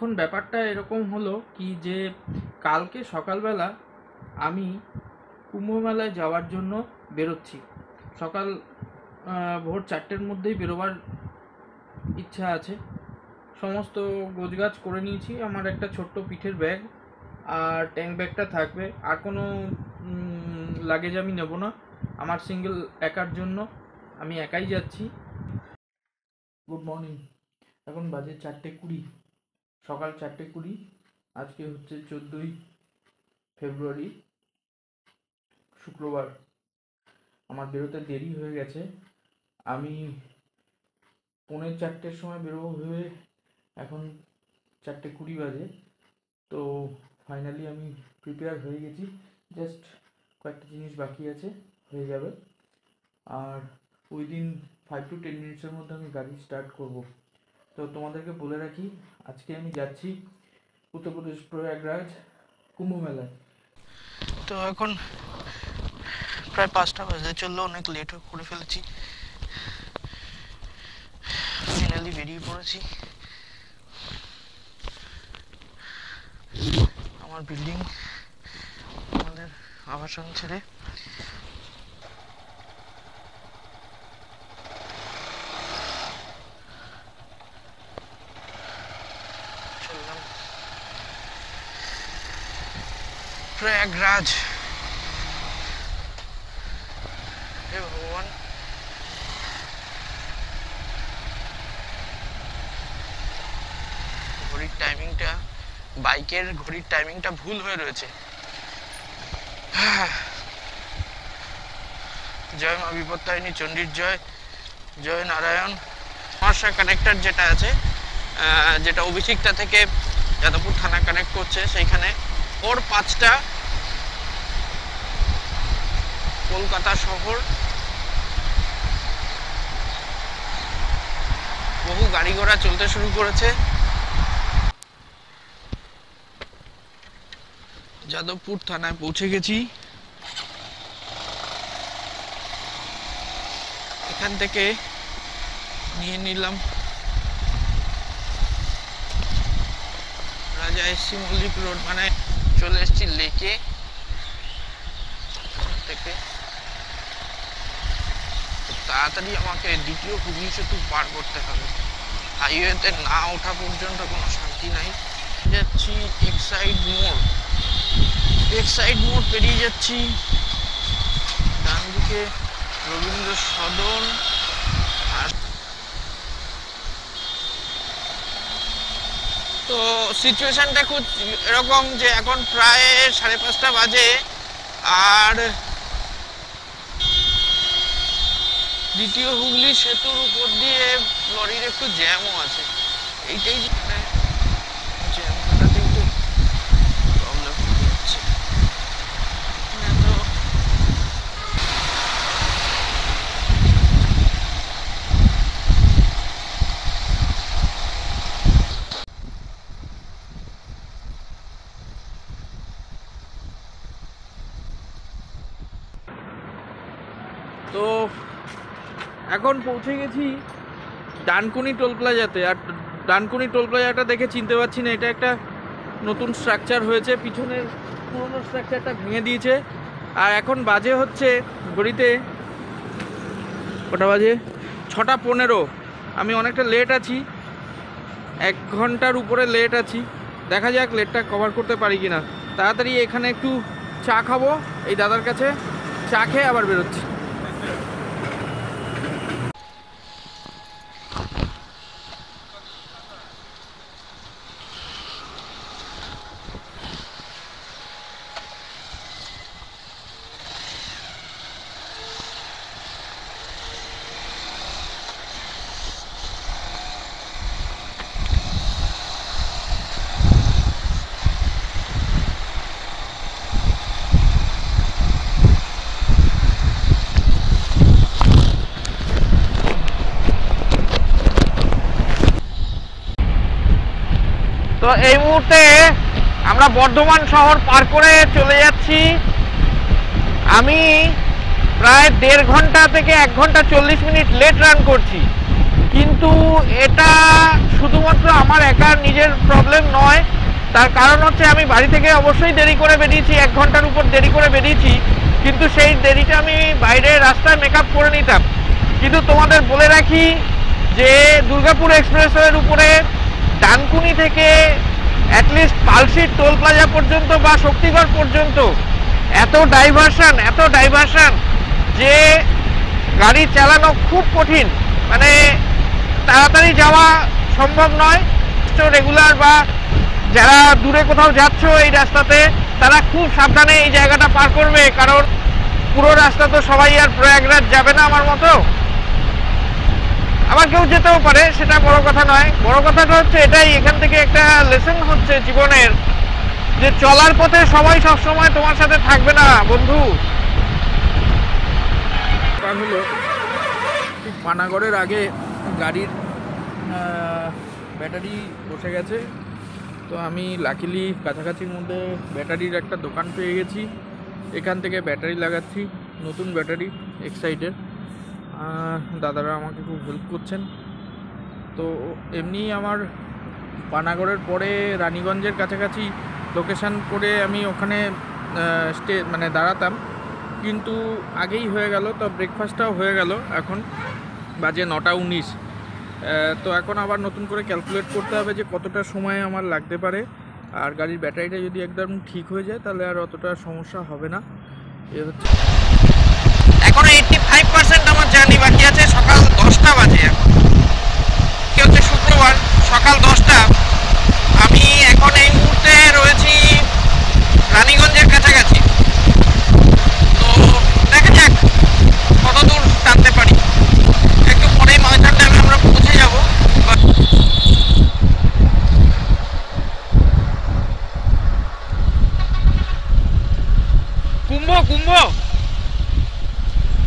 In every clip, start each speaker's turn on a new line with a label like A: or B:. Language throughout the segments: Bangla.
A: এখন ব্যাপারটা এরকম হলো কি যে কালকে সকালবেলা আমি কুম্ভমেলায় যাওয়ার জন্য বেরোচ্ছি। সকাল ভোর 4টের মধ্যেই বেরোবার ইচ্ছা আছে। সমস্ত গোছগাছ করে নিয়েছি। আমার একটা ছোট্ট পিঠের ব্যাগ আর ট্যাঙ্ক ব্যাগটা থাকবে, আর কোনো লাগেজ আমি নেব না। আমার সিঙ্গেল একার জন্য, আমি একাই যাচ্ছি। Good morning. এখন বাজে 4:20, সকাল 4:20। আজকে হচ্ছে 14ই ফেব্রুয়ারি, শুক্রবার। আমার বেরোতে দেরি হয়ে গেছে। আমি 3:45-এর সময় বেরোবো ভেবে এখন 4:20 বাজে। তো ফাইনালি আমি প্রিপেয়ার হয়ে গেছি, জাস্ট কয়েকটা জিনিস বাকি আছে, হয়ে যাবে। আর উইদিন 5 to 10 মিনিটসের মধ্যে আমি গাড়ি স্টার্ট করব। তো তোমাদেরকে বলে রাখি, আজকে আমি যাচ্ছি উত্তরপ্রদেশ প্রয়াগরাজ কুম্ভ মেলায়।
B: তো এখন প্রায় 5টা বাজে চললো, অনেক লেট করে ফেলেছি। ফাইনালি বেরিয়ে পড়েছি। আমার বিল্ডিং, আমাদের আবাসন ছেড়ে চললাম প্রয়াগরাজ। হে ভগবান, ঘড়ির টাইমিংটা, বাইকের ঘড়ির টাইমিংটা ভুল হয়ে রয়েছে। জয় মা বিপত্তারিণী চণ্ডীর জয়, জয় নারায়ণ। সমস্যা কানেক্টর যেটা আছে, যেটা অভিষিক্তা থেকে যাদবপুর থানা কানেক্ট করছে, সেইখানে ওর 5টা কলকাতা শহর বহু গাড়ি ঘোড়া চলতে শুরু করেছে। যাদবপুর থানায় পৌঁছে গেছি। এখান থেকে নিয়ে নিলাম রাজা এসসি মল্লিক রোড, মানে চলে এসেছি লেকে থেকে। তাড়াতাড়ি আমাকে দ্বিতীয় হুগলি সেতু পার করতে হবে। হাইওয়েতে না ওঠা পর্যন্ত কোনো শান্তি নাই। যাচ্ছি এক্সাইড মোড় পেরিয়ে যাচ্ছি। ডান দিকে রবীন্দ্র সদন। আর তো সিচুয়েশনটা খুব এরকম যে এখন প্রায় 5:30 বাজে, আর দ্বিতীয় হুগলি সেতুর উপর দিয়ে লরির একটু জ্যামও আছে। এইটাই জ্যাম কাটাতে একটু প্রবলেম হচ্ছে।
A: তো এখন পৌঁছে গেছি ডানকুনি টোল প্লাজাতে। আর ডানকুনি টোল প্লাজাটা দেখে চিনতে পারছি না, এটা একটা নতুন স্ট্রাকচার হয়েছে, পিছনের পুরোনো স্ট্রাকচারটা ভেঙে দিয়েছে। আর এখন বাজে হচ্ছে ঘড়িতে, কটা বাজে? 6:15। আমি অনেকটা লেট আছি, 1 ঘন্টার উপরে লেট আছি। দেখা যাক লেটটা কভার করতে পারি কিনা। তাড়াতাড়ি এখানে একটু চা খাবো এই দাদার কাছে, চা খেয়ে আবার বেরোচ্ছি।
B: তো এই মুহূর্তে আমরা বর্ধমান শহর পার করে চলে যাচ্ছি। আমি প্রায় 1.5 ঘন্টা থেকে 1 ঘন্টা 40 মিনিট লেট রান করছি। কিন্তু এটা শুধুমাত্র আমার একার নিজের প্রবলেম নয়, তার কারণ হচ্ছে আমি বাড়ি থেকে অবশ্যই দেরি করে বেরিয়েছি, 1 ঘন্টার উপর দেরি করে বেরিয়েছি, কিন্তু সেই দেরিটা আমি বাইরে রাস্তায় মেকআপ করে নিতাম। কিন্তু তোমাদের বলে রাখি যে দুর্গাপুর এক্সপ্রেসওয়ের উপরে ডানকুনি থেকে অ্যাটলিস্ট পালশির টোল প্লাজা পর্যন্ত বা শক্তিগড় পর্যন্ত এত ডাইভারশন যে গাড়ি চালানো খুব কঠিন, মানে তাড়াতাড়ি যাওয়া সম্ভব নয়। রেগুলার বা যারা দূরে কোথাও যাচ্ছ এই রাস্তাতে, তারা খুব সাবধানে এই জায়গাটা পার করবে, কারণ পুরো রাস্তা তো সবাই আর প্রয়াগরাজ যাবে না আমার মতো। আবার কেউ যেতেও পারে, সেটা বড় কথা নয়। বড় কথাটা হচ্ছে এটাই, এখান থেকে একটা লেসন হচ্ছে জীবনের, যে চলার পথে সবাই সবসময় তোমার সাথে থাকবে না বন্ধু।
A: হলো ঠিক পানাগড়ের আগে গাড়ির ব্যাটারি বসে গেছে, তো আমি লাকিলি কাছাকাছির মধ্যে ব্যাটারির একটা দোকান পেয়ে গেছি। এখান থেকে ব্যাটারি লাগাচ্ছি, নতুন ব্যাটারি এক্সাইটের। দাদারা আমাকে খুব হেল্প করছেন। তো এমনি আমার পানাগড়ের পরে রানীগঞ্জের কাছাকাছি লোকেশান করে আমি ওখানে মানে দাঁড়াতাম, কিন্তু আগেই হয়ে গেল। তো ব্রেকফাস্টটাও হয়ে গেল, এখন বাজে 9:19। তো এখন আবার নতুন করে ক্যালকুলেট করতে হবে যে কতটা সময় আমার লাগতে পারে। আর গাড়ির ব্যাটারিটা যদি একদম ঠিক হয়ে যায় তাহলে আর অতটা সমস্যা হবে না। এ হচ্ছে
B: এখনো 85% আমার জার্নি বাকি আছে। সকাল 10টা বাজে, এখন কি হচ্ছে শুক্রবার সকাল 10টা। আমি এখন এই মুহূর্তে রয়েছি রানীগঞ্জের কাছাকাছি। তো দেখা যাক কত দূর টানতে পারি। একটু পরেই ময়দান ড্যামে আমরা পৌঁছে যাব।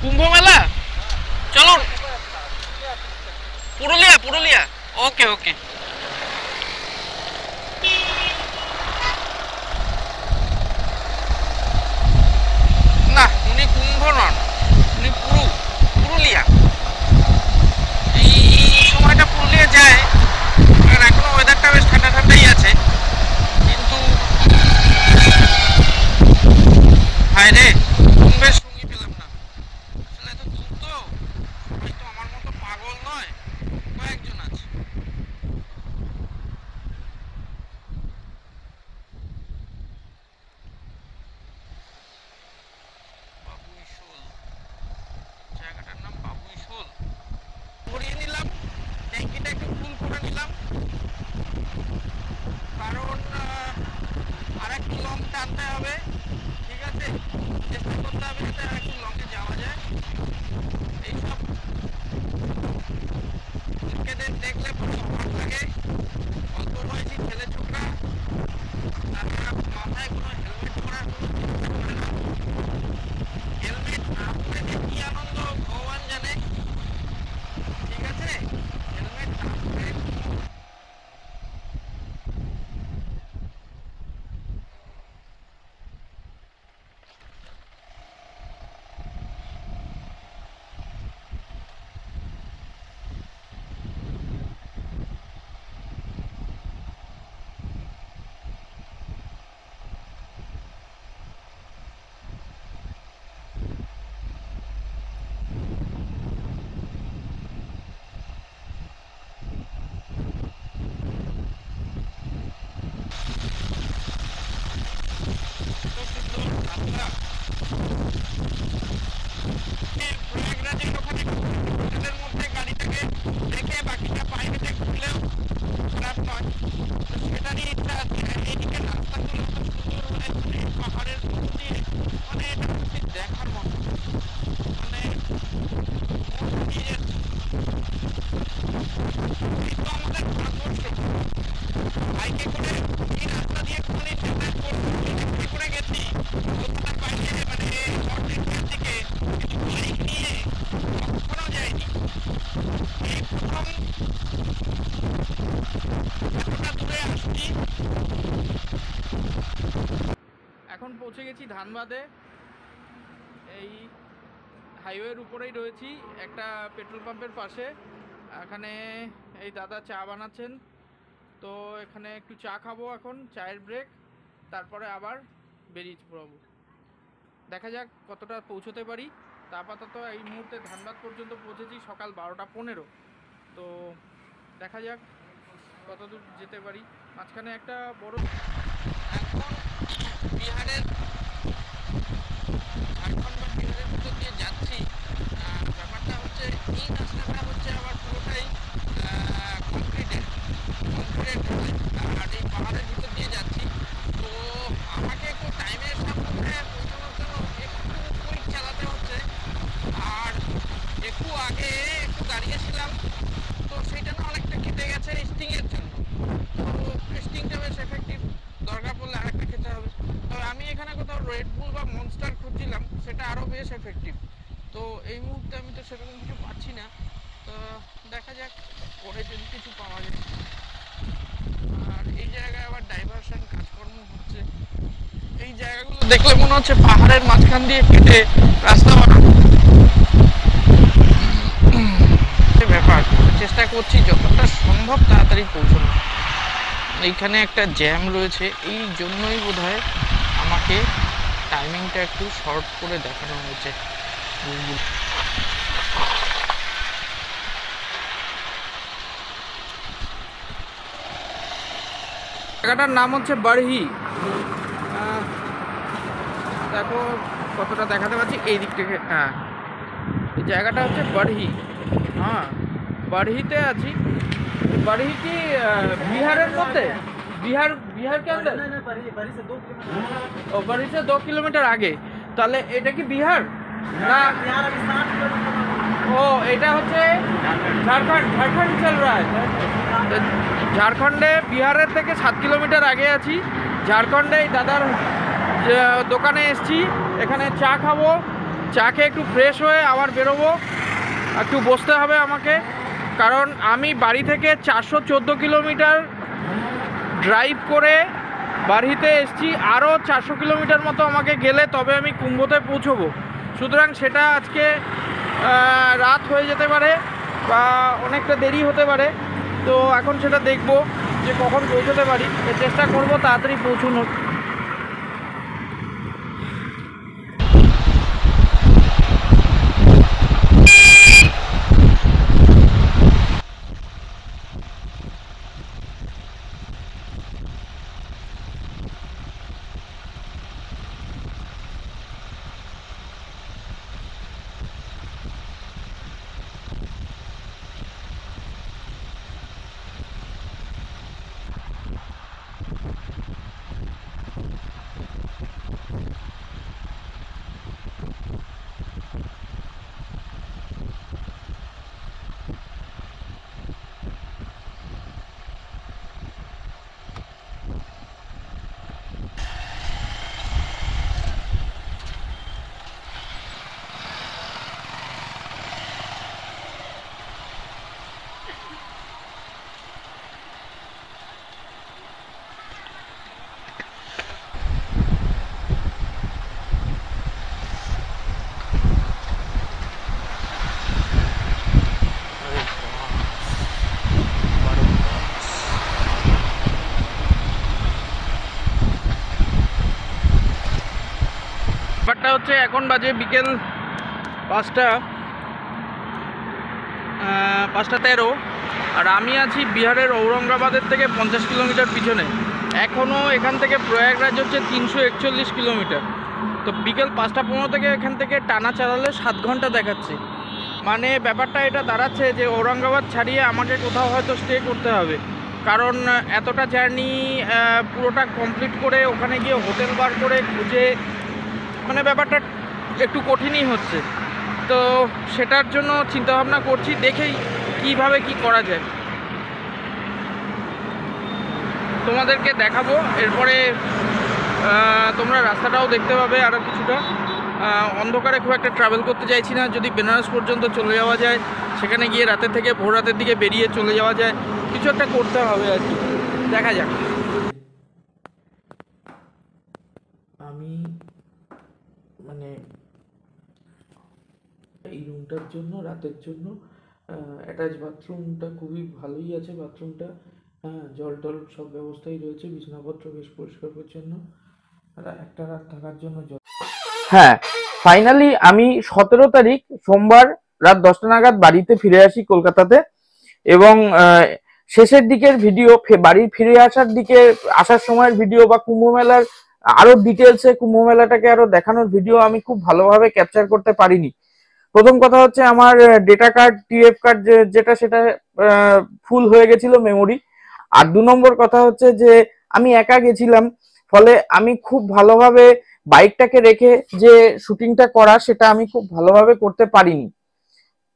B: কুম্ভ মেলা, চলুন। পুরুলিয়া, ওকে। না, উনি কুম্ভ নন, উনি পুরুলিয়া। এই সময়টা পুরুলিয়া যায়, আর এখনো ওয়েদারটা বেশ ঠান্ডাই আছে, কিন্তু হায় রে, বেশ সঙ্গী পেলাম না। আসলে এত দূর তো, সবাই তো আমার মতো পাগল নয়, কয়েকজন আছে। বাবুইশোল, জায়গাটার নাম বাবুইশোল। ঘুরিয়ে নিলাম, ট্যাঙ্কিটা একটু ফুল করে নিলাম, কারণ আর একটু লং টানতে হবে। ঠিক আছে, চেষ্টা করতে হবে যাতে আর একটু লংয়ে যাওয়া যায়। এইসব লোকেদের দেখলে বড় অবাক লাগে, অল্প বয়সী ছেলে ছোকরা, তারা মাথায় কোনো হেলমেট পরার কোনো চিন্তা করে না। হেলমেট না পরে যে কি আনন্দ ভগবান জানে। ঠিক আছে, হেলমেট না পরে প্রয়াগরাজের ওখানে হোটেলের মধ্যে গাড়িটাকে রেখে বাকিটা প্রাইভেটে ঘুরলেও খারাপ নয়। তো সেটারই ইচ্ছা আছে। এইদিকে রাস্তাগুলো এত সুন্দর হয়েছে পাহাড়ের মধ্যে দিয়ে, মানে এটা সত্যি দেখার মতো, মানে নিজের এই তো আমাদের ভারতবর্ষ। বাইকে করে এই রাস্তা দিয়ে কোনদিন যাতায়াত করে গেছি কলকাতার বাইরে, মানে নর্থ ইন্ডিয়ার দিকে, কিন্তু বাইক নিয়ে কখনো যায়নি। এই প্রথম এতটা দূরে আসছি।
A: এখন পৌঁছে গেছি ধানবাদে। এই হাইওয়ের উপরেই রয়েছি, একটা পেট্রোল পাম্পের পাশে। এখানে এই দাদা চা বানাচ্ছেন, তো এখানে একটু চা খাবো, এখন চায়ের ব্রেক, তারপরে আবার বেরিয়ে পড়বো। দেখা যাক কতটা পৌঁছতে পারি। তা আপাতত এই মুহূর্তে ধানবাদ পর্যন্ত পৌঁছেছি সকাল 12টা 15। তো দেখা যাক কতদূর যেতে পারি। মাঝখানে একটা বড়
B: এখন বিহারের ঝাড়খণ্ড বা বিহারের ভিতর দিয়ে যাচ্ছি। ব্যাপারটা হচ্ছে এই রাস্তাটা হচ্ছে আবার পুরোটাই কংক্রিটের আর এই পাহাড়ের ভিতর দিয়ে যাচ্ছি। তো আমাকে একটু টাইমের সাপেক্ষে পৌঁছানোর জন্য একটু কুইক চালাতে হচ্ছে। আর একটু আগে একটু দাঁড়িয়েছিলাম, তো সেইটা না অনেকটা কেটে গেছে স্টিংয়ের জন্য। তো স্টিংটা বেশ এফেক্টিভ, দরকার পড়লে আরেকটা খেতে হবে। তবে আমি এখানে কোথাও রেড বুল বা মনস্টার খুঁজছিলাম, সেটা আরও বেশ এফেক্টিভ। তো এই মুহূর্তে আমি তো সেরকম কিছু পাচ্ছি না, তো দেখা যাক পরে যদি কিছু পাওয়া যায়। আর এই জায়গায় আবার ডাইভারশন কাজকর্ম হচ্ছে। এই জায়গাগুলো দেখলে মনে হচ্ছে পাহাড়ের মাঝখান দিয়ে কেটে রাস্তা বানানো। ব্যাপার, চেষ্টা করছি যতটা সম্ভব তাড়াতাড়ি পৌঁছানো। এইখানে একটা জ্যাম রয়েছে, এই জন্যই বোধহয় আমাকে টাইমিংটা একটু শর্ট করে দেখানো হয়েছে।
A: জায়গাটার নাম হচ্ছে বারহি। দেখো কতটা দেখাতে পাচ্ছি এই দিক থেকে। হ্যাঁ, এই জায়গাটা হচ্ছে বারহি। হ্যাঁ, বারহিতে আছি। বারহি কি বিহারের মধ্যে? बिहार बिहार के अंदर? नहीं, बरी से 2 किलोमीटर। ओ, बरी से 2 किलोमीटर आगे। তাহলে এটা কি বিহার না? बिहार अभी 7 किलोमीटर। ও, এটা হচ্ছে ঝাড়খণ্ড। ঝাড়খণ্ড চল रहा है। ঝাড়খণ্ডে বিহারের থেকে 7 কিলোমিটার আগে আছি। ঝাড়খণ্ডে এই দাদার দোকানে এসছি, এখানে চা খাবো। চা খেয়ে একটু ফ্রেশ হয়ে আবার বেরোবো। একটু বসতে হবে আমাকে, কারণ আমি বাড়ি থেকে 414 কিলোমিটার ড্রাইভ করে বারহিতে এসছি। আরও 400 কিলোমিটার মতো আমাকে গেলে তবে আমি কুম্ভতে পৌঁছবো। সুতরাং সেটা আজকে রাত হয়ে যেতে পারে বা অনেকটা দেরি হতে পারে। তো এখন সেটা দেখব যে কখন পৌঁছতে পারি, চেষ্টা করব তাড়াতাড়ি পৌঁছানোর। ব্যাপারটা হচ্ছে এখন বাজে বিকেল 5টা 13, আর আমি আছি বিহারের ঔরঙ্গাবাদের থেকে 50 কিলোমিটার পিছনে। এখনও এখান থেকে প্রয়াগরাজ হচ্ছে 341 কিলোমিটার। তো বিকেল 5টা 15 থেকে এখান থেকে টানা চালালে 7 ঘন্টা দেখাচ্ছে। মানে ব্যাপারটা এটা দাঁড়াচ্ছে যে ঔরঙ্গাবাদ ছাড়িয়ে আমাকে কোথাও হয়তো স্টে করতে হবে, কারণ এতটা জার্নি পুরোটা কমপ্লিট করে ওখানে গিয়ে হোটেল বার করে খুঁজে, মানে ব্যাপারটা একটু কঠিনই হচ্ছে। তো সেটার জন্য চিন্তাভাবনা করছি, দেখেই কিভাবে কি করা যায় তোমাদেরকে দেখাবো। এরপরে তোমরা রাস্তাটাও দেখতে পাবে আরও কিছুটা। অন্ধকারে খুব একটা ট্রাভেল করতে চাইছি না। যদি বেনারস পর্যন্ত চলে যাওয়া যায়, সেখানে গিয়ে রাতের থেকে ভোর রাতের দিকে বেরিয়ে চলে যাওয়া যায়, কিছু একটা করতে হবে আর কি, দেখা যাক। আমি মানে এই রুমটার জন্য রাতের জন্য অ্যাটাচ বাথরুমটা খুবই ভালোই আছে। বাথরুমটা হ্যাঁ, জল টল সব ব্যবস্থাই রয়েছে। বিছানাপত্র বেশ পরিষ্কার পরিচ্ছন্ন, আর একটা রাত থাকার জন্য হ্যাঁ, ফাইনালি আমি 17 তারিখ সোমবার রাত 10টা নাগাদ বাড়িতে ফিরে আসি কলকাতাতে। এবং শেষের দিকের ভিডিও, বাড়ি ফিরে আসার সময়ের ভিডিও বা কুম্ভ মেলার আরো ডিটেলসে কুম্ভ মেলাটাকে আরো দেখানোর ভিডিও আমি খুব ভালোভাবে ক্যাপচার করতে পারিনি। প্রথম কথা হচ্ছে আমার ডেটা কার্ড, টিএফ কার্ড যেটা সেটা ফুল হয়ে গেছিল মেমোরি। আর 2 নম্বর কথা হচ্ছে যে আমি একা গেছিলাম, ফলে আমি খুব ভালোভাবে বাইকটাকে রেখে যে শুটিংটা করা সেটা আমি খুব ভালোভাবে করতে পারিনি।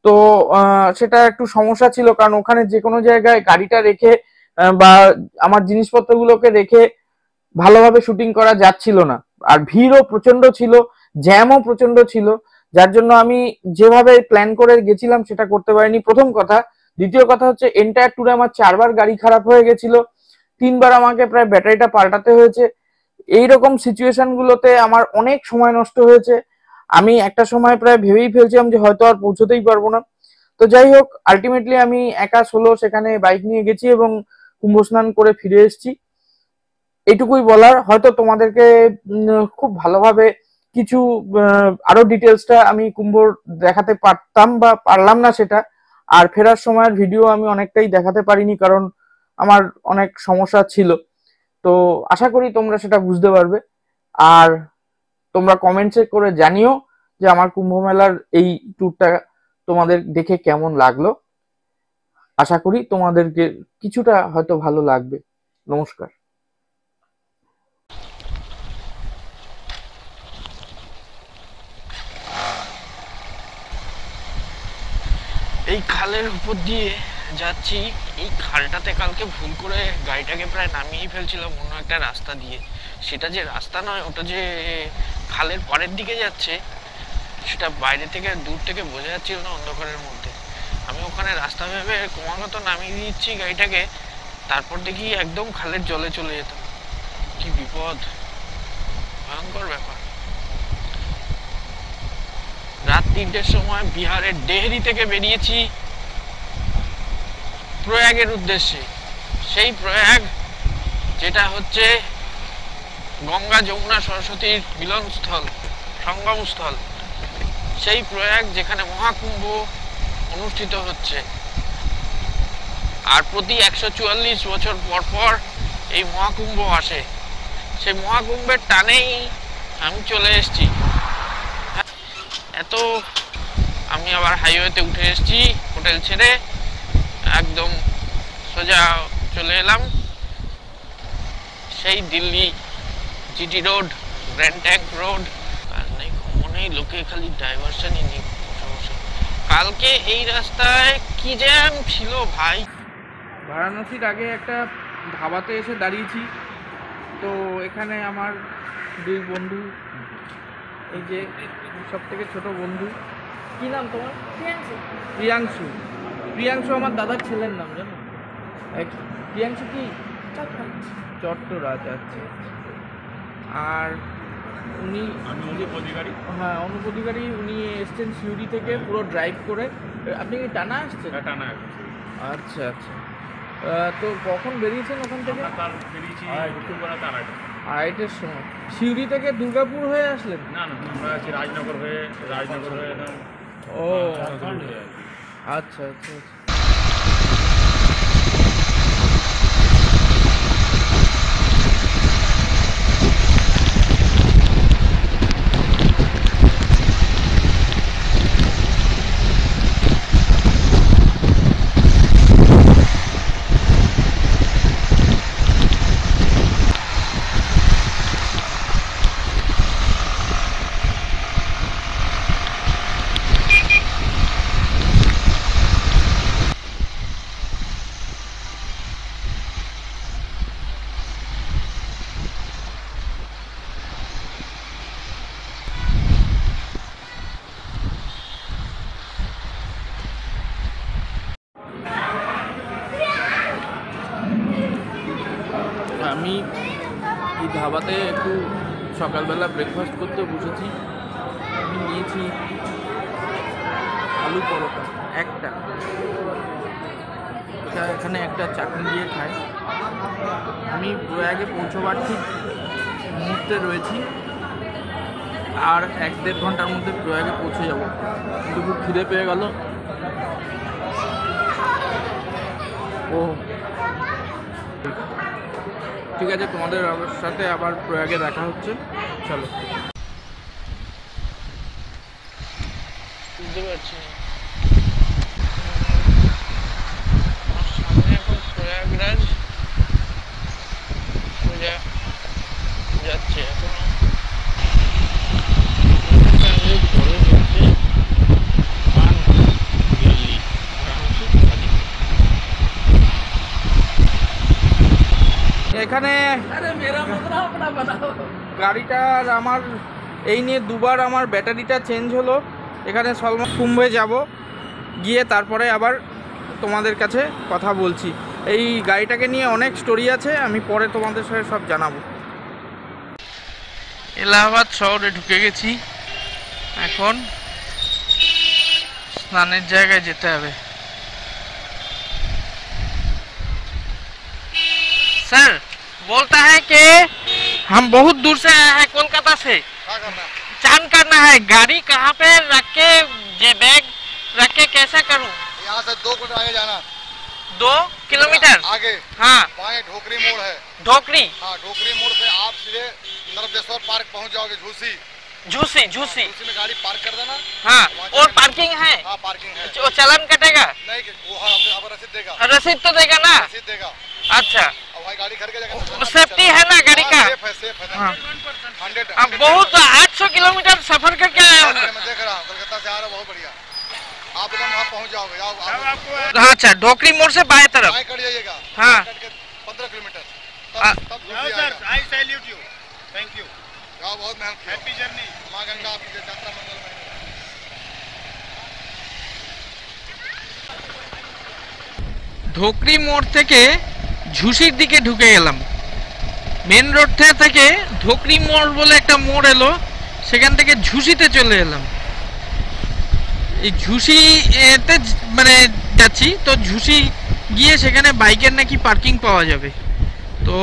A: তো সেটা একটু সমস্যা ছিল, কারণ ওখানে যে কোনো জায়গায় গাড়িটা রেখে বা আমার জিনিসপত্রগুলোকে রেখে ভালোভাবে শুটিং করা যাচ্ছিল না। আর ভিড়ও প্রচন্ড ছিল, জ্যামও প্রচন্ড ছিল, যার জন্য আমি যেভাবে প্ল্যান করে গেছিলাম সেটা করতে পারিনি, প্রথম কথা। দ্বিতীয় কথা হচ্ছে এন্টায়ার ট্যুরে আমার 4বার গাড়ি খারাপ হয়ে গেছিল, 3বার আমাকে প্রায় ব্যাটারিটা পাল্টাতে হয়েছে। এইরকম সিচুয়েশন গুলোতে আমার অনেক সময় নষ্ট হয়েছে। আমি একটা সময় প্রায় ভেবেই ফেলছিলাম যে হয়তো আর পৌঁছতেই পারবো না। তো যাই হোক, আলটিমেটলি আমি একা সোলো সেখানে বাইক নিয়ে গেছি এবং কুম্ভ স্নান করে ফিরে এসেছি। এইটুকুই বলার। হয়তো তোমাদেরকে খুব ভালোভাবে কিছু আরো ডিটেলসটা আমি কুম্ভ দেখাতে পারতাম বা পারলাম না সেটা। আর ফেরার সময়ের ভিডিও আমি অনেকটাই দেখাতে পারিনি, কারণ আমার অনেক সমস্যা ছিল। তো আশা করি তোমরা সেটা বুঝতে পারবে। আর তোমরা কমেন্টসে করে জানিও যে আমার কুম্ভ মেলার এই ট্যুরটা তোমাদের দেখে কেমন লাগলো। আশা করি তোমাদেরকে কিছুটা হয়তো ভালো লাগবে। নমস্কার।
B: এই খালের উপর দিয়ে যাচ্ছি। এই খালটাতে কালকে ভুল করে গাড়িটাকে প্রায় নামিয়েই ফেলছিলাম অন্য একটা রাস্তা দিয়ে। সেটা যে রাস্তা নয়, ওটা যে খালের পরের দিকে যাচ্ছে সেটা বাইরে থেকে দূর থেকে বোঝা যাচ্ছিল না অন্ধকারের মধ্যে। আমি ওখানে রাস্তা ভেবে ক্রমাগত নামিয়ে দিচ্ছি গাড়িটাকে, তারপর দেখি একদম খালের জলে চলে যেতাম। কি বিপদ, ভয়ঙ্কর ব্যাপার। রাত 3টের সময় বিহারের ডেহরি থেকে বেরিয়েছি প্রয়াগের উদ্দেশ্যে। সেই প্রয়াগ যেটা হচ্ছে গঙ্গা যমুনা সরস্বতীর মিলনস্থল, সঙ্গমস্থল। সেই প্রয়াগ যেখানে মহাকুম্ভ অনুষ্ঠিত হচ্ছে। আর প্রতি 144 বছর পর পর এই মহাকুম্ভ আসে। সেই মহাকুম্ভের টানেই আমি চলে এসেছি। এত আমি আবার হাইওয়েতে উঠে এসেছি হোটেল ছেড়ে, একদম সোজা চলে এলাম সেই Delhi GT road, grand trunk road. আর নেই মনেই, লোকে খালি ডাইভারশনই নেই বসে বসে। কালকে এই রাস্তায় কি জ্যাম ছিল ভাই।
A: বারাণসীর আগে একটা ধাবাতে এসে দাঁড়িয়েছি। তো এখানে আমার 2 বন্ধু, এই যে সব থেকে ছোট বন্ধু, কি নাম তোমার? প্রিয়াংশু। প্রিয়াংশু আমার দাদার ছেলের নাম, জানো? প্রিয়াংশু কি? চট্টরাজ। আচ্ছা। আর উনি অনুপ অধিকারী, উনি এসছেন সিউড়ি থেকে পুরো ড্রাইভ করে। আপনি কি টানা আসছেন?
C: টানা।
A: আচ্ছা আচ্ছা। তো কখন বেরিয়েছেন ওখান থেকে?
C: বেরিয়েছি দুপুরবেলা
A: 2:30-এর সময়। সিউড়ি থেকে দুর্গাপুর হয়ে আসলেন?
C: না, আমরা আছি রাজনগর হয়ে
A: ও আচ্ছা আচ্ছা আচ্ছা। আমি এই ধাবাতে একটু সকালবেলা ব্রেকফাস্ট করতে বসেছি। আমি নিয়েছি আলু পরোটা একটা, এখানে একটা চাটনি দিয়ে খায়। আমি প্রয়াগে পৌঁছবার ঠিক মুহূর্তে রয়েছি, আর 1-1.5 ঘন্টার মধ্যে প্রয়াগে পৌঁছে যাব। কিন্তু খুব খিদে পেয়ে গেল। ও ঠিক আছে, তোমাদের সাথে আবার প্রয়াগে দেখা হচ্ছে, চলো।
B: বুঝতে পারছি না, আমার সামনে এখন প্রয়াগরাজ সোজা যাচ্ছে। এখনো পরে হচ্ছে দিল্লি,
A: এখানে গাড়িটার আমার এই নিয়ে দুবার আমার ব্যাটারিটা চেঞ্জ হলো। এখানে সলমা কুম্ভে যাব, গিয়ে তারপরে আবার তোমাদের কাছে কথা বলছি। এই গাড়িটাকে নিয়ে অনেক স্টোরি আছে, আমি পরে তোমাদের সাথে সব জানাবো।
B: এলাহাবাদ শহরে ঢুকে গেছি, এখন স্নানের জায়গায় যেতে হবে। सर बोलता है कि हम बहुत दूर से आए हैं कोलकाता से, चांद करना है। गाड़ी कहाँ पे रख के, ये बैग रख के कैसे करूँ?
D: यहाँ से 2 किलोमीटर आगे जाना।
B: 2 किलोमीटर
D: आगे
B: हाँ,
D: बाएं ढोकरी मोड़ है।
B: ढोकरी,
D: हाँ, ढोकरी मोड़ से आप सीधे नर्मदेश्वर पार्क पहुँच जाओगे। झूसी
B: झूसी झूसी
D: झूसी में गाड़ी पार्क कर देना।
B: हाँ, और पार्किंग है?
D: हाँ, पार्किंग है।
B: वो चालान कटेगा?
D: नहीं, वो हाँ आप रसीद देगा।
B: रसीद तो देगा ना?
D: रसीद देगा।
B: अच्छा,
D: और वही गाड़ी खड़ के जाकर
B: सेफ्टी है ना गाड़ी का?
D: सेफ है।
B: हाँ।
D: 100
B: अब बहुत 800 किलोमीटर सफर करके आया हूँ।
D: मैं देख रहा हूँ, कोलकाता से आ रहा हूँ, बहुत बढ़िया। आप एकदम वहाँ पहुँच जाओगे।
B: हाँ, अच्छा, ढोकरी मोड़ से बाएं तरफ।
D: बाएं कट जाइएगा।
B: हाँ।
D: कट के 15 किलोमीटर
B: हाँ।
D: तब झूसी आएगा।
C: आई सैल्यूट यू, थैंक यू,
D: जाओ, बहुत मेहनत किया।
C: Happy journey.
D: माँ गंगा आपकी यात्रा मंगलमय हो।
B: ঢোকরি মোড় থেকে ঝুসির দিকে ঢুকে গেলাম। মেন রোড থেকে ঢোকরি মোড় বলে একটা মোড় এলো, সেখান থেকে ঝুসিতে চলে এলাম। এই ঝুসি এতে মানে যাচ্ছি, তো ঝুসি গিয়ে সেখানে বাইকের নাকি পার্কিং পাওয়া যাবে। তো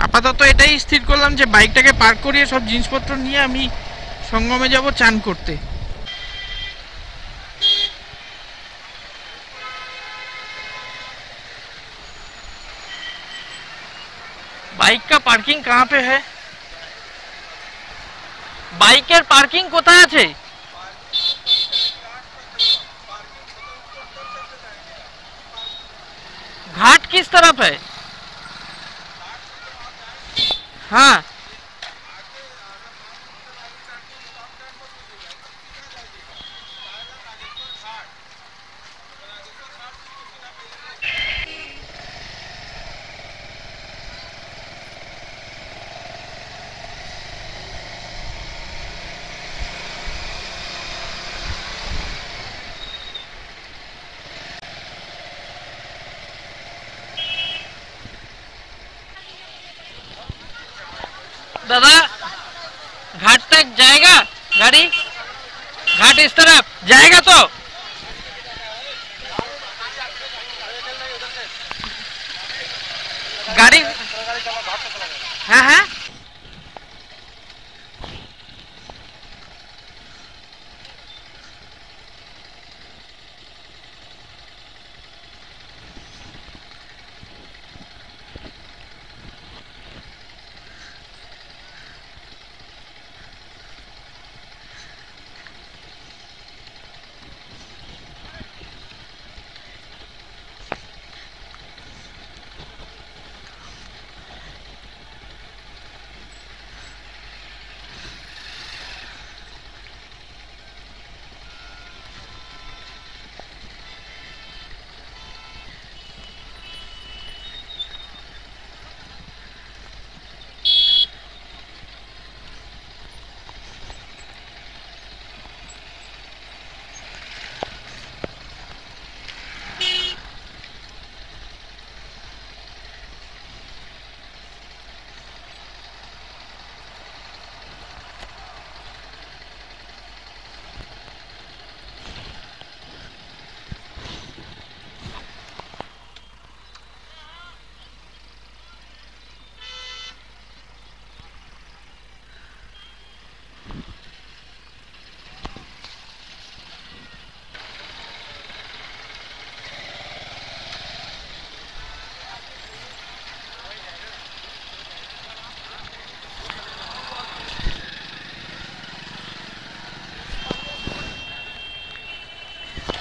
B: আপাতত এটাই স্থির করলাম যে বাইকটাকে পার্ক করিয়ে সব জিনিসপত্র নিয়ে আমি সঙ্গমে যাব চান করতে। बाइक का पार्किंग कहाँ पे है? बाइकेर पार्किंग कोথায় আছে? घाट किस तरफ है? हाँ, दादा घाट तक जाएगा गाड़ी? घाट इस तरफ जाएगा तो? गाड़ी हाँ हाँ,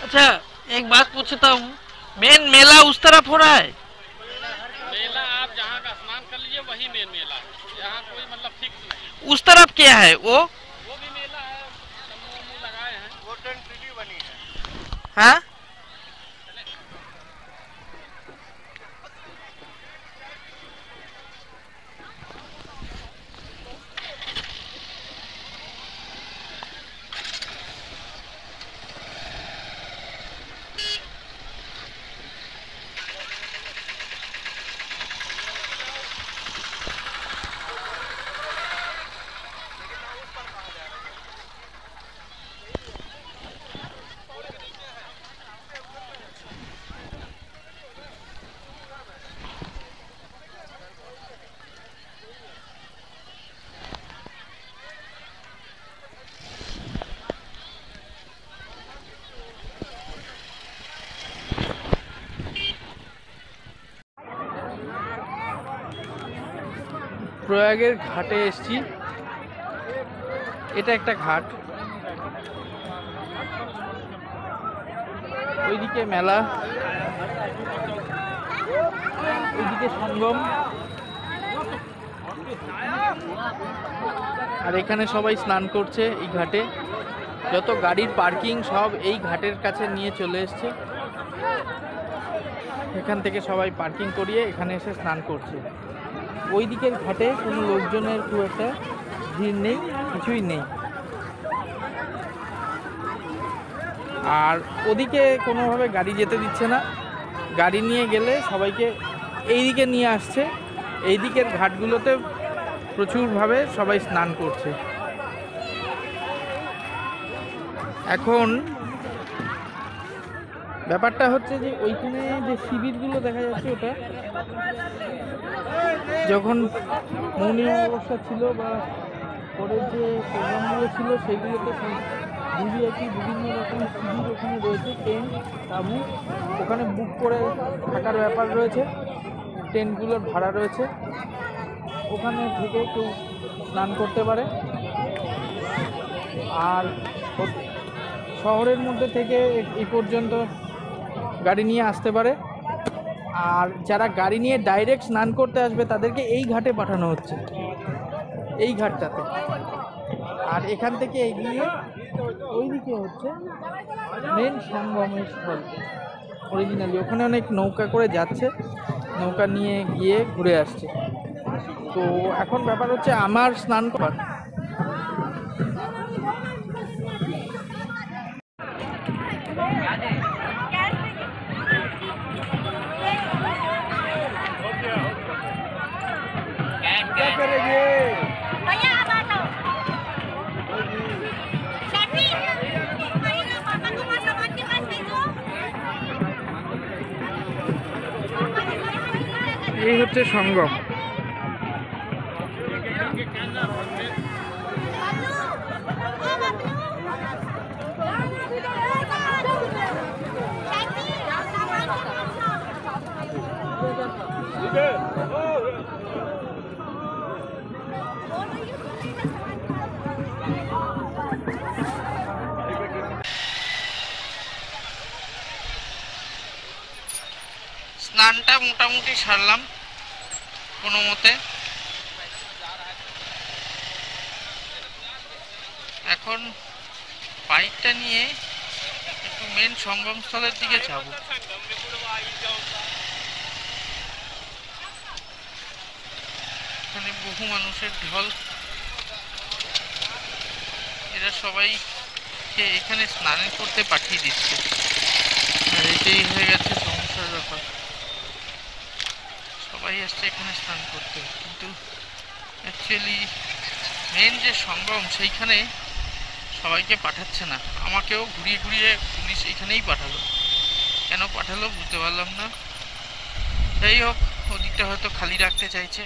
B: अच्छा, एक बात पूछता हूँ, मेन मेला उस तरफ हो रहा है?
E: मेला आप जहाँ का स्नान कर लीजिए वही मेन मेला है, यहाँ कोई मतलब फिक्स नहीं।
B: उस तरफ क्या है वो?
E: वो भी मेला है, समूह लगाए हैं।
D: वो टेंट ट्रीटी बनी है।
B: हाँ,
A: প্রয়াগের ঘাটে এসেছি। এটা একটা ঘাট, ওইদিকে মেলা, ওইদিকে সঙ্গম, আর এখানে সবাই স্নান করছে এই ঘাটে। যত গাড়ির পার্কিং সব এই ঘাটের কাছে নিয়ে চলে এসছে। এখান থেকে সবাই পার্কিং করিয়ে এখানে এসে স্নান করছে। ওই দিকের ঘাটে কোনো লোকজনের খুব একটা ভিড় নেই, কিছুই নেই। আর ওদিকে কোনোভাবে গাড়ি যেতে দিচ্ছে না, গাড়ি নিয়ে গেলে সবাইকে এই দিকে নিয়ে আসছে। এই দিকের ঘাটগুলোতে প্রচুরভাবে সবাই স্নান করছে। এখন ব্যাপারটা হচ্ছে যে ওইখানে যে শিবিরগুলো দেখা যাচ্ছে, ওটা যখন মৌনী অবস্থা ছিল বা পরের যে প্রোগ্রামগুলো ছিল সেগুলোতে ভিভিআইপি বিভিন্ন রকম শিবির ওখানে রয়েছে, টেন্ট তাবু ওখানে বুক করে থাকার ব্যাপার রয়েছে, টেন্টগুলোর ভাড়া রয়েছে, ওখানে থেকে কেউ স্নান করতে পারে। আর শহরের মধ্যে থেকে এই পর্যন্ত গাড়ি নিয়ে আসতে পারে। আর যারা গাড়ি নিয়ে ডাইরেক্ট স্নান করতে আসবে তাদেরকে এই ঘাটে পাঠানো হচ্ছে, এই ঘাটটাতে। আর এখান থেকে এগিয়ে ওইদিকে হচ্ছে মেন সঙ্গমের স্থল অরিজিনালি। ওখানে অনেক নৌকা করে যাচ্ছে, নৌকা নিয়ে গিয়ে ঘুরে আসছে। তো এখন ব্যাপার হচ্ছে আমার স্নান করার। এই হচ্ছে সঙ্গম।
B: স্নানটা মোটামুটি সারলাম কোনো মতে। এখন বাইকটা নিয়ে একটু মেন সঙ্গম স্থলের দিকে যাব। এখানে বহু মানুষের ঢল, এরা সবাইকে এখানে স্নান করতে পাঠিয়ে দিচ্ছে। আর এটাই হয়ে গেছে সমস্যার ব্যাপার, সবাই আসছে এখানে স্নান করতে। কিন্তু অ্যাকচুয়ালি মেন যে সঙ্গম সেইখানে সবাইকে পাঠাচ্ছে না। আমাকেও ঘুরিয়ে ঘুরিয়ে পুলিশ এখানেই পাঠালো, কেন পাঠালো বুঝতে পারলাম না। যাই হোক, ওদিকটা হয়তো খালি রাখতে চাইছে,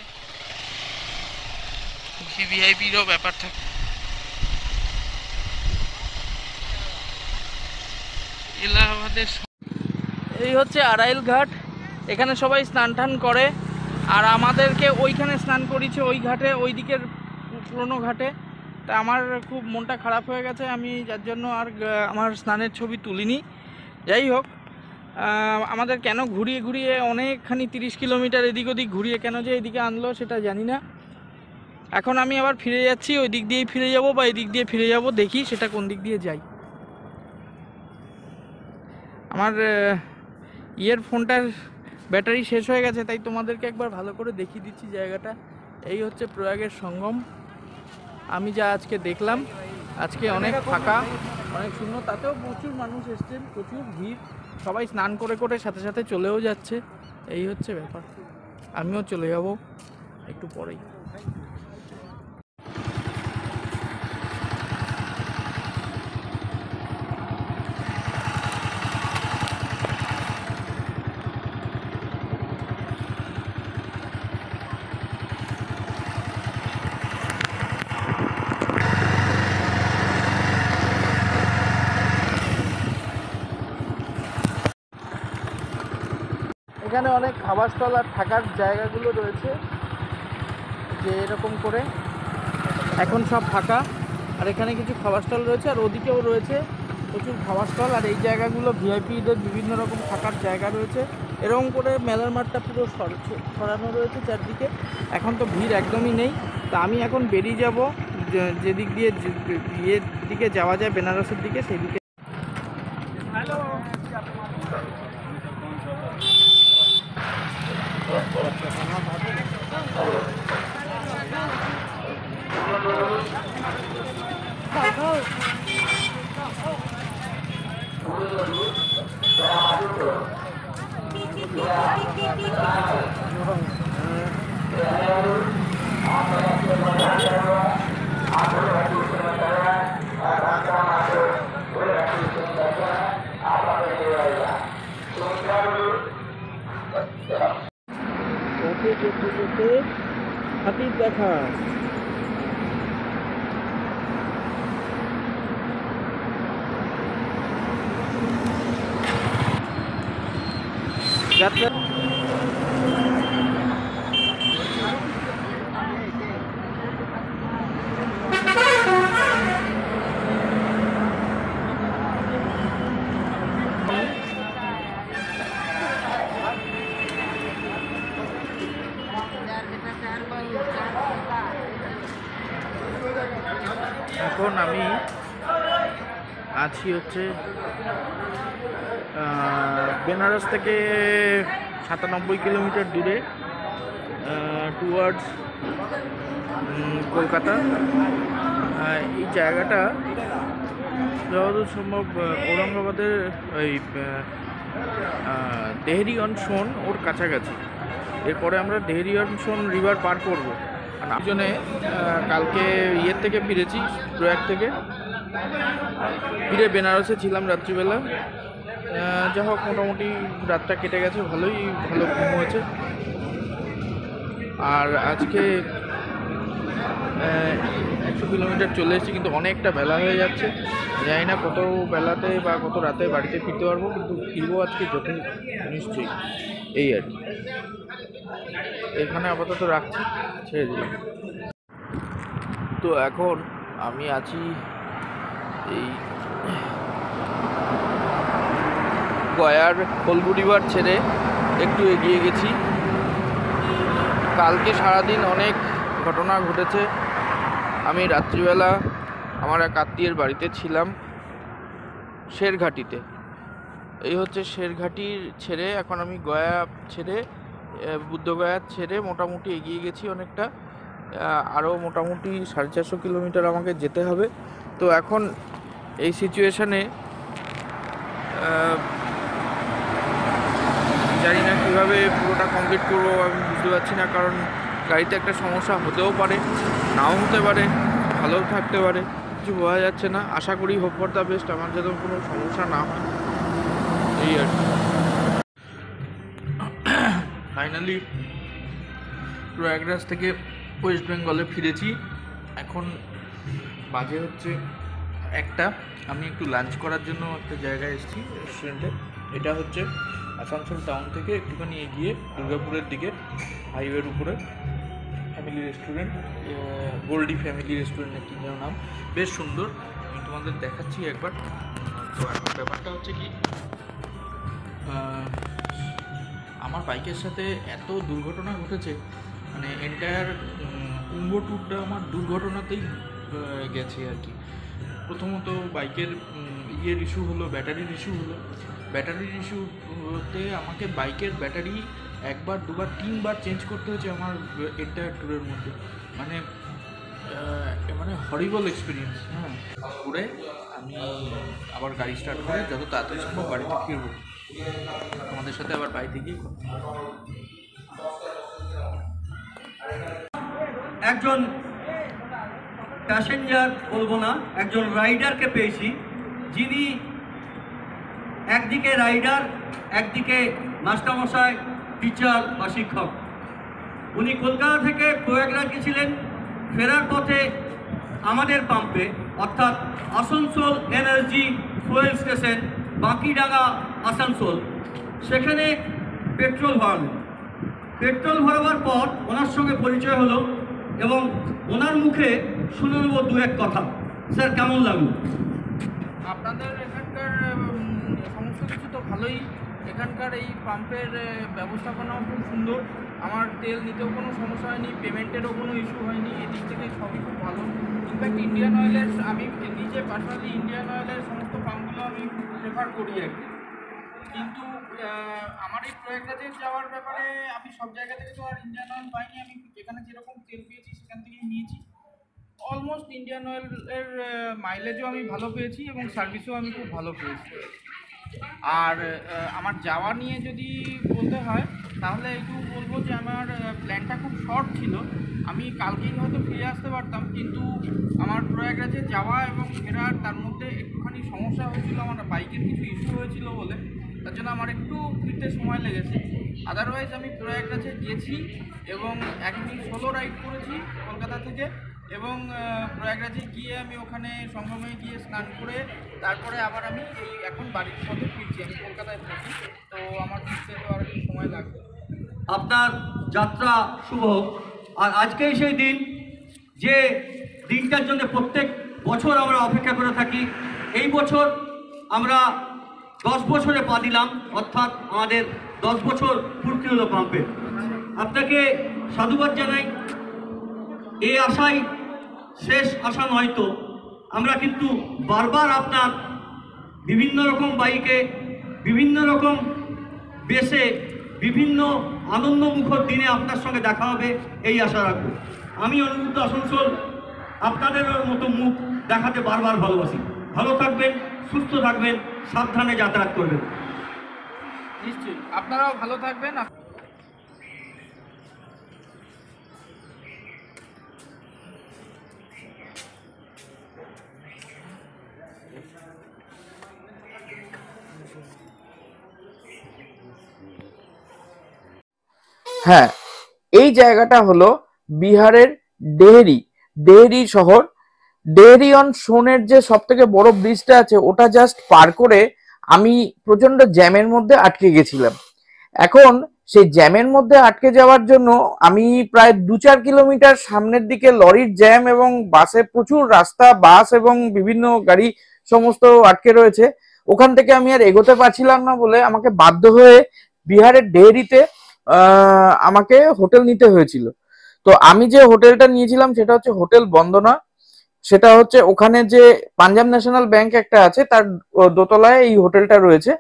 B: ভিভিআইপিরও ব্যাপার থাকে। এলাহাবাদের
A: এই হচ্ছে আড়াইল ঘাট, এখানে সবাই স্নান টান করে। আর আমাদেরকে ওইখানে স্নান করিয়েছে, ওই ঘাটে, ওই দিকের পুরোনো ঘাটে। তা আমার খুব মনটা খারাপ হয়ে গেছে, আমি যার জন্য আর আমার স্নানের ছবি তুলিনি। যাই হোক, আমাদের কেন ঘুরিয়ে ঘুরিয়ে অনেকখানি 30 কিলোমিটার এদিক ওদিক ঘুরিয়ে কেন যে এদিকে আনলো সেটা জানি না। এখন আমি আবার ফিরে যাচ্ছি, ওই দিক দিয়েই ফিরে যাব বা এদিক দিয়ে ফিরে যাব, দেখি সেটা কোন দিক দিয়ে যাই। আমার ইয়ারফোনটার ব্যাটারি শেষ হয়ে গেছে, তাই তোমাদেরকে একবার ভালো করে দেখিয়ে দিচ্ছি জায়গাটা। এই হচ্ছে প্রয়াগের সঙ্গম। আমি যা আজকে দেখলাম, আজকে অনেক ফাঁকা, অনেক শূন্য, তাতেও প্রচুর মানুষ এসছেন, প্রচুর ভিড়, সবাই স্নান করে করে সাথে সাথে চলেও যাচ্ছে। এই হচ্ছে ব্যাপার। আমিও চলে যাব একটু পরেই। এখানে অনেক খাবার স্টল আর থাকার জায়গাগুলো রয়েছে, যে এরকম করে এখন সব ফাঁকা। আর এখানে কিছু খাবার স্টল রয়েছে, আর ওদিকেও রয়েছে প্রচুর খাবার স্টল। আর এই জায়গাগুলো ভিআইপিদের বিভিন্ন রকম থাকার জায়গা রয়েছে। এরকম করে মেলার মাঠটা পুরো ছড়ানো রয়েছে চারদিকে। এখন তো ভিড় একদমই নেই। তা আমি এখন বেরিয়ে যাব যেদিক দিয়ে ইয়ের দিকে যাওয়া যায়, বেনারসের দিকে, সেই দিকে। হাতির দেখা। যাত্রা এখন আমি আছি হচ্ছে বেনারস থেকে 97 কিলোমিটার দূরে, টুয়ার্ডস কলকাতা। এই জায়গাটা যতদূর সম্ভব ঔরঙ্গাবাদের ওই দেহরি অন সোন ওর কাছাকাছি। এরপরে আমরা দেহরি অন সোন রিভার পার করবো। জন্যে কালকে ইয়ের থেকে ফিরেছি, প্রয়াগ থেকে ফিরে বেনারসে ছিলাম রাত্রিবেলা। যা হোক, মোটামুটি রাতটা কেটে গেছে, ভালো ঘুম হয়েছে। আর আজকে 100 কিলোমিটার চলে এসেছি, কিন্তু অনেকটা বেলা হয়ে যাচ্ছে। জানি না কত বেলাতে বা কত রাতে বাড়িতে ফিরতে পারবো, কিন্তু ফিরবো আজকে নিশ্চয়ই। এই আর কি, এখানে আপাতত রাখছি, ছেড়ে দিলাম। তো এখন আমি আছি এই গয়ার ফল্গু রিভার ছেড়ে একটু এগিয়ে গেছি। কালকে সারাদিন অনেক ঘটনা ঘটেছে। আমি রাত্রিবেলা আমার এক আত্মীয়ের বাড়িতে ছিলাম শেরঘাটিতে। এই হচ্ছে শেরঘাটির ছেড়ে এখন আমি গয়া ছেড়ে, বুদ্ধগয়া ছেড়ে মোটামুটি এগিয়ে গেছি অনেকটা। আরও মোটামুটি 450 কিলোমিটার আমাকে যেতে হবে। তো এখন এই সিচুয়েশানে জানি না কীভাবে পুরোটা কমপ্লিট করবো, আমি বুঝতে পারছি না। কারণ গাড়িতে একটা সমস্যা হতেও পারে, নাও হতে পারে, ভালোও থাকতে পারে, কিছু বোঝা যাচ্ছে না। আশা করি হোপ ফর দ্য বেস্ট, আমার যাতে কোনো সমস্যা না হয়, এই আর কি। ফাইনালি প্রয়াগরাজ থেকে ওয়েস্ট বেঙ্গলে ফিরেছি। এখন বাজে হচ্ছে 1টা। আমি একটু লাঞ্চ করার জন্য একটা জায়গায় এসেছি, রেস্টুরেন্টে। এটা হচ্ছে আসানসোল টাউন থেকে একটুখানি এগিয়ে দুর্গাপুরের দিকে, হাইওয়ের উপরে family restaurant, Goldie family restaurant কি যেন নাম, বেশ সুন্দর। আমি তোমাদের দেখাচ্ছি একবার। তো এখন ব্যাপারটা হচ্ছে কি, আহ, আমার বাইকের সাথে এত দুর্ঘটনা ঘটেছে, মানে এন্টায়ার কুম্ভ ট্যুরটা আমার দুর্ঘটনাতেই গেছে আর কি। প্রথমত বাইকের ইয়ের ইস্যু হলো, ব্যাটারির ইস্যু হলো। ব্যাটারির ইস্যুতে আমাকে বাইকের ব্যাটারি একবার, দুবার, তিনবার চেঞ্জ করতে হয়েছে আমার এন্টায়ার ট্যুরের মধ্যে। মানে মানে হরিবল এক্সপিরিয়েন্স। হ্যাঁ, করে আমি আবার গাড়ি স্টার্ট করে যত তাড়াতাড়ি সম্ভব বাড়িতে ফিরবো। আমাদের সাথে আবার বাড়িতে গিয়ে
F: একজন প্যাসেঞ্জার বলবো না, একজন রাইডারকে পেয়েছি, যিনি একদিকে রাইডার, একদিকে মাস্টারমশাই, টিচার বা শিক্ষক। উনি কলকাতা থেকে প্রয়াগরাজ গেছিলেন, ফেরার পথে আমাদের পাম্পে অর্থাৎ Asansol energy fuel station Bankidanga Asansol, সেখানে পেট্রোল ভরালেন। পেট্রোল ভরাবার পর ওনার সঙ্গে পরিচয় হলো এবং ওনার মুখে শুনে নেব দু এক কথা। স্যার, কেমন লাগলো?
A: আপনাদের এখানকার সমস্ত কিছু তো ভালোই। এখানকার এই পাম্পের ব্যবস্থাপনাও খুব সুন্দর। আমার তেল নিতেও কোনো সমস্যা হয়নি, পেমেন্টেরও কোনো ইস্যু হয়নি। এদিক থেকে সবই খুব ভালো। ইনফ্যাক্ট ইন্ডিয়ান অয়েলের, আমি নিজে পার্সোনালি ইন্ডিয়ান অয়েলের সমস্ত পাম্পগুলো আমি প্রেফার করি আর কি। কিন্তু আমার এই প্রয়াগরাজে যাওয়ার ব্যাপারে আমি সব জায়গা থেকে তো আর ইন্ডিয়ান অয়েল পাইনি। আমি যেখানে যেরকম তেল পেয়েছি সেখান থেকেই নিয়েছি। অলমোস্ট ইন্ডিয়ান অয়েলের মাইলেজও আমি ভালো পেয়েছি এবং সার্ভিসও আমি খুব ভালো পেয়েছি। আর আমার যাওয়া নিয়ে যদি বলতে হয় তাহলে এইটুকু বলবো যে আমার প্ল্যানটা খুব শর্ট ছিল। আমি কালকেই হয়তো ফিরে আসতে পারতাম, কিন্তু আমার প্রয়াগরাজে যাওয়া এবং ফেরার তার মধ্যে একটুখানি সমস্যা হয়েছিল। আমার বাইকের কিছু ইস্যু হয়েছিল বলে তার জন্য আমার একটু ফিরতে সময় লেগেছে। আদারওয়াইজ আমি প্রয়াগরাজে গেছি এবং একদিন সোলো রাইড করেছি কলকাতা থেকে, এবং প্রয়াগরাজে গিয়ে আমি ওখানে সঙ্গমে গিয়ে স্নান করে তারপরে আবার আমি এই এখন বাড়ির পথে ফিরছি। আমি কলকাতায় থাকি, তো আমার ফিরতে তো আর একটু সময় লাগবে।
F: আপনার যাত্রা শুভ হোক। আর আজকেই সেই দিন, যে দিনটার জন্য প্রত্যেক বছর আমরা অপেক্ষা করে থাকি। এই বছর আমরা 10 বছরে পা দিলাম, অর্থাৎ আমাদের 10 বছর পূর্তি হলো পাম্পে। আপনাকে সাধুবাদ জানাই। এই আশাই শেষ আশা নয়তো। আমরা কিন্তু বারবার আপনার বিভিন্ন রকম বাইকে, বিভিন্ন রকম বেশে, বিভিন্ন আনন্দমুখর দিনে আপনার সঙ্গে দেখা হবে এই আশা রাখবো। আমি অনিরুদ্ধ আসানসোল আপনাদের মতো মুখ দেখাতে বারবার ভালোবাসি। ভালো থাকবেন, সুস্থ থাকবেন, সাবধানে যাতায়াত করবেন।
A: নিশ্চয়ই আপনারাও ভালো থাকবেন।
G: হ্যাঁ, এই জায়গাটা হলো বিহারের ডেহরি শহর। ডেহরি অন সোনের যে সব থেকে বড় ব্রিজটা আছে ওটা জাস্ট পার করে আমি প্রচন্ড জ্যামের মধ্যে আটকে গেছিলাম। এখন সেই জ্যামের মধ্যে আটকে যাওয়ার জন্য আমি প্রায় 2-4 কিলোমিটার সামনের দিকে লরির জ্যাম এবং বাসে প্রচুর রাস্তা, বাস এবং বিভিন্ন গাড়ি সমস্ত আটকে রয়েছে। ওখান থেকে আমি আর এগোতে পারছিলাম না বলে আমাকে বাধ্য হয়ে বিহারের ডেহরিতে আমাকে হোটেল নিতে হয়েছিল। তো আমি যে হোটেলটা নিয়েছিলাম সেটা হচ্ছে হোটেল বন্দনা। সেটা হচ্ছে ওখানে যে পাঞ্জাব ন্যাশনাল ব্যাংক একটা আছে তার দোতলায় এই হোটেলটা রয়েছে,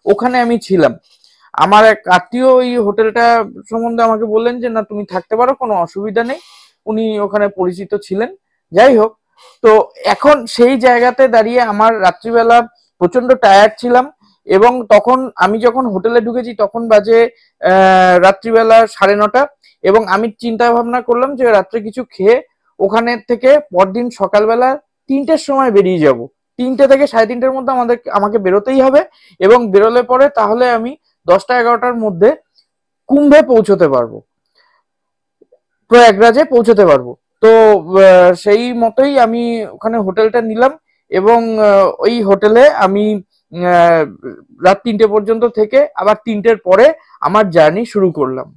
G: ওখানে আমি ছিলাম। আমার এক আত্মীয় এই হোটেলটা সম্বন্ধে আমাকে বললেন যে না, তুমি থাকতে পারো, কোনো অসুবিধা নেই। উনি ওখানে পরিচিত ছিলেন। যাই হোক, তো এখন সেই জায়গাতে দাঁড়িয়ে আমার রাত্রিবেলা প্রচন্ড টায়ার্ড ছিলাম এবং তখন আমি যখন হোটেলে ঢুকেছি তখন বাজে রাত্রিবেলা 9:30, এবং আমি চিন্তা ভাবনা করলাম যে রাত্রে কিছু খেয়ে ওখানে থেকে পরদিন সকালবেলা 3টের সময় বেরিয়ে যাব। 3টে থেকে 3:30-এর মধ্যে আমাকে বেরোতেই হবে, এবং বেরোলে পরে তাহলে আমি 10টা-11টার মধ্যে কুম্ভে পৌঁছতে পারবো, প্রয়াগরাজে পৌঁছতে পারবো। তো সেই মতোই আমি ওখানে হোটেলটা নিলাম এবং ওই হোটেলে আমি রাত 3টে পর্যন্ত থেকে আবার 3টের পরে আমার জার্নি শুরু করলাম।